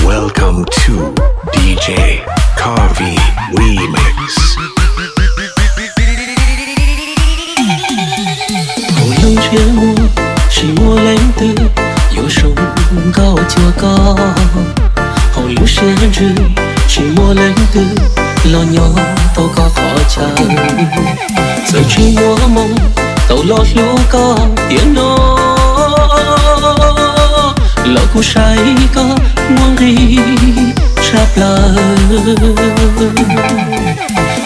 Welcome to DJ Carvey Remix. Hầu lâu chia mua, chỉ mua lấy từ yêu sông cao chưa có. Hầu lưu xuyên trừ, chỉ mua lấy từ lo nhỏ tao có khó chăng. Giờ chỉ mua mong tao lo lưu có tiếng nó. Lo cô say có muốn đi chắp lời.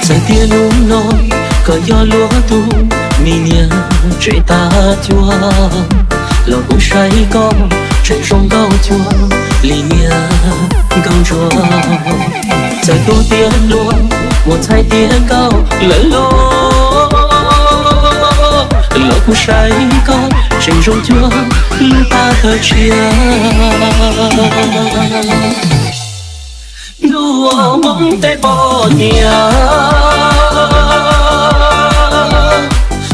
Giờ tiền uống non có gió lúa tu mình nhớ chuyện ta chúa. Lo cô say có chuyện trong cao chúa lý nhớ câu chúa. Giờ tôi tiền luôn một hai tiền cao lớn lô. Lo cô say có chuyện trong chúa lưu ta thời chia. Đùa mong tay bỏ nhà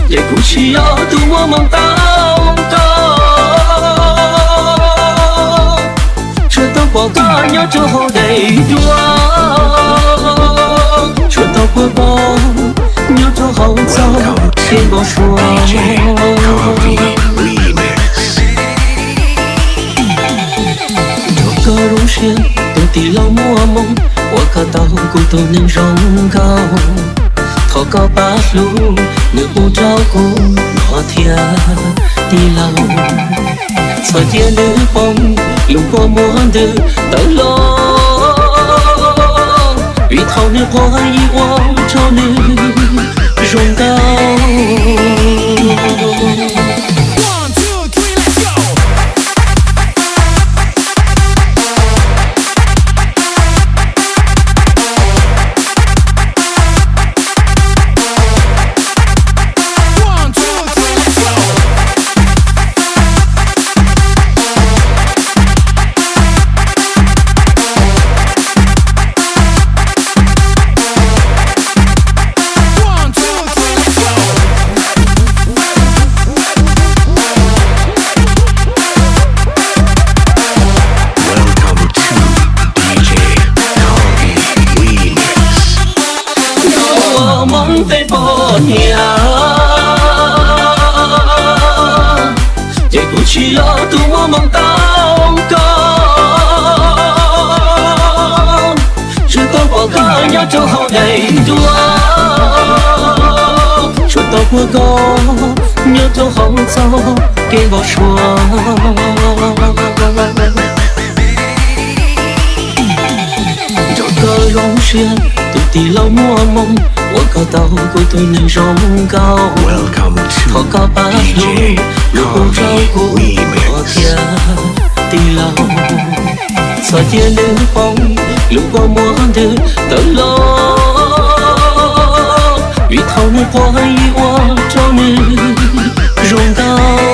để cũng chỉ ở tu mua mong tao có. Chưa tao bỏ cả nhớ cho họ đầy đua. Chưa tao bỏ bỏ nhớ cho họ sao thiên bỏ xuống. Cơ rung xuyên tôi tì lâu mua mong qua cả tàu của tôi nên rong cao. Thọ cao bát lũ người u trao cô nó thia đi lâu. Sợ thiên nữ bông lúc có muốn đưa tới lo. Vì thâu nữ hoa yêu cho nữ rong cao. Tay bỏ nhà để cũng chỉ lo tu mua mong tao có. Chưa tao bỏ cả nhau cho họ đầy đua. Chưa tao mua có nhớ cho họ sao kê bỏ xuống. Cho cơ rong xuyên tôi tì lâu mua mong qua cả tàu của tôi nên rong cao. Thọ cao bát lũ lúc cô trao cô nó kia tì lâu. Sợ thiên nữ bông lúc có muốn đưa tới lo. Vì thâu nữ hoa yêu cho nữ rong cao.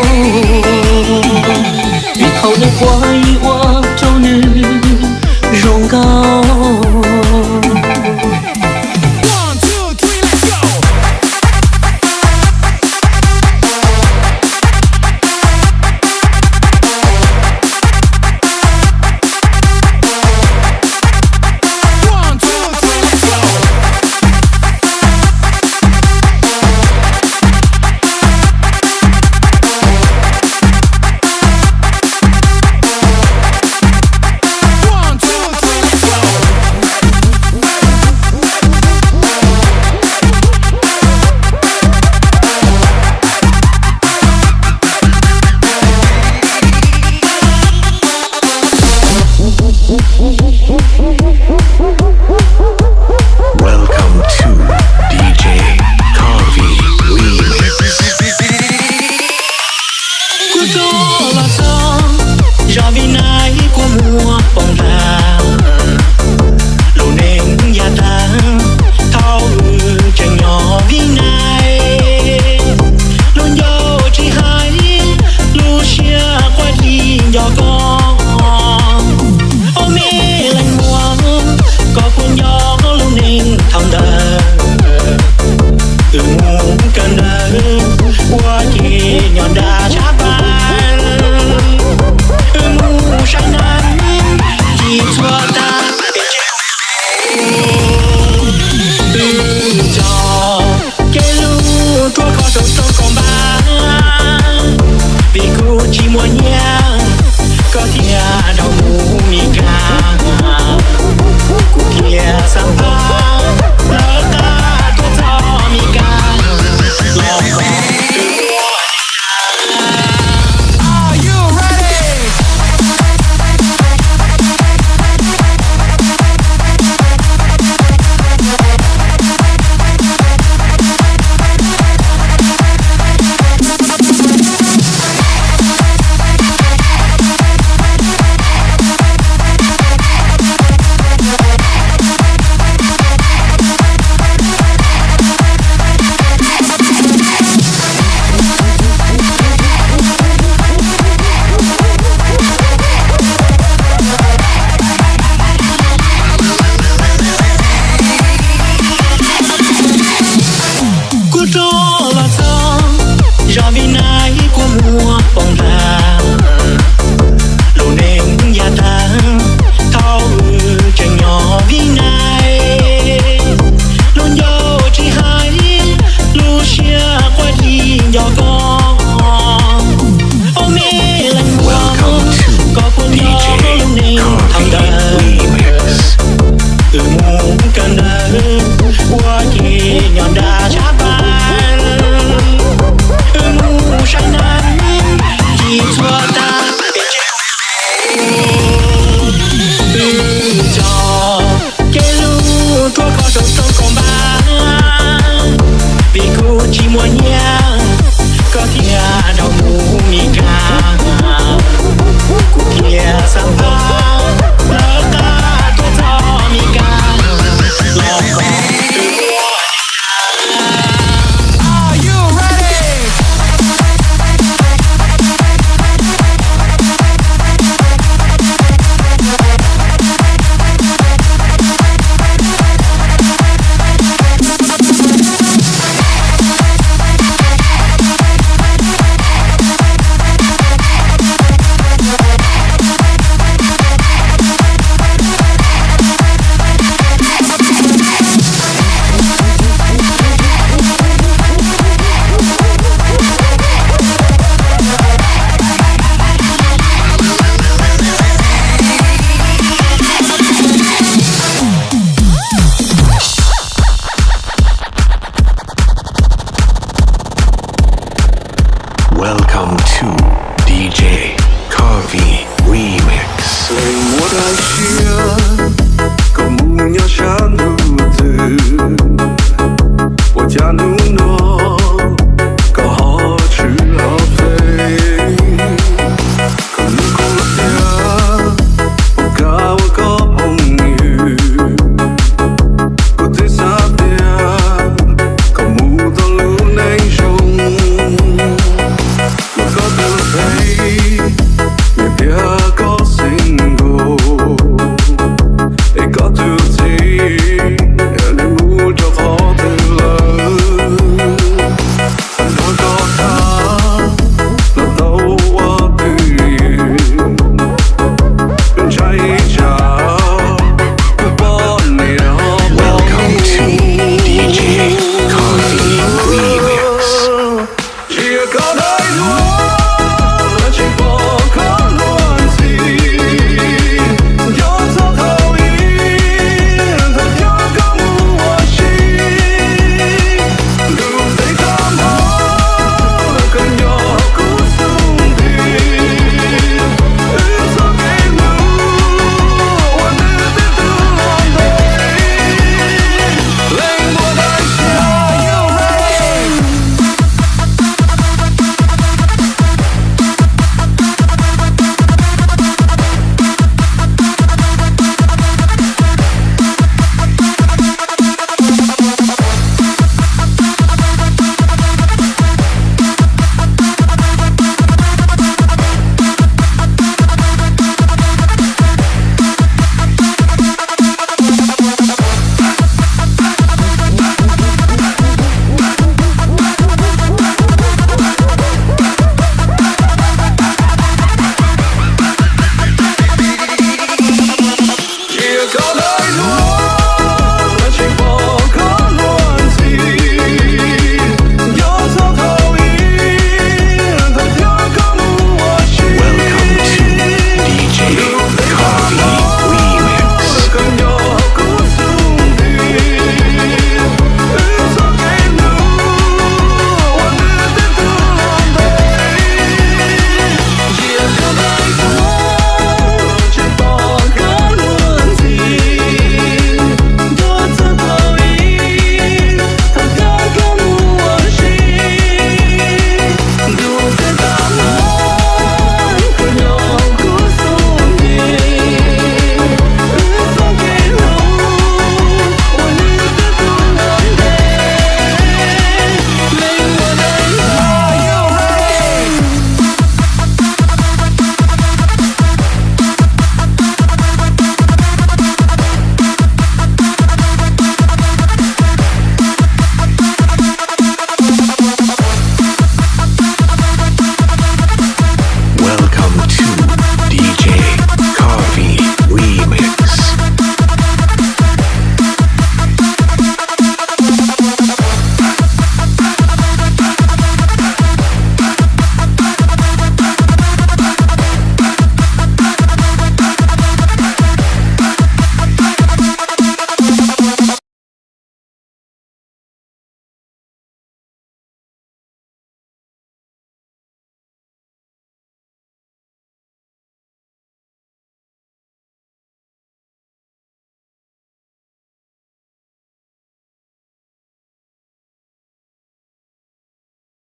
Vì thâu nữ hoa yêu cho nữ rong cao. Qua kia nhỏ đã chắp bàn cụ chỉ mua nhà có thia đau mù mi ca cụ thia sang pa lỡ ta có cho mi ca lo chỉ mua nhà có thia đau mù mi ca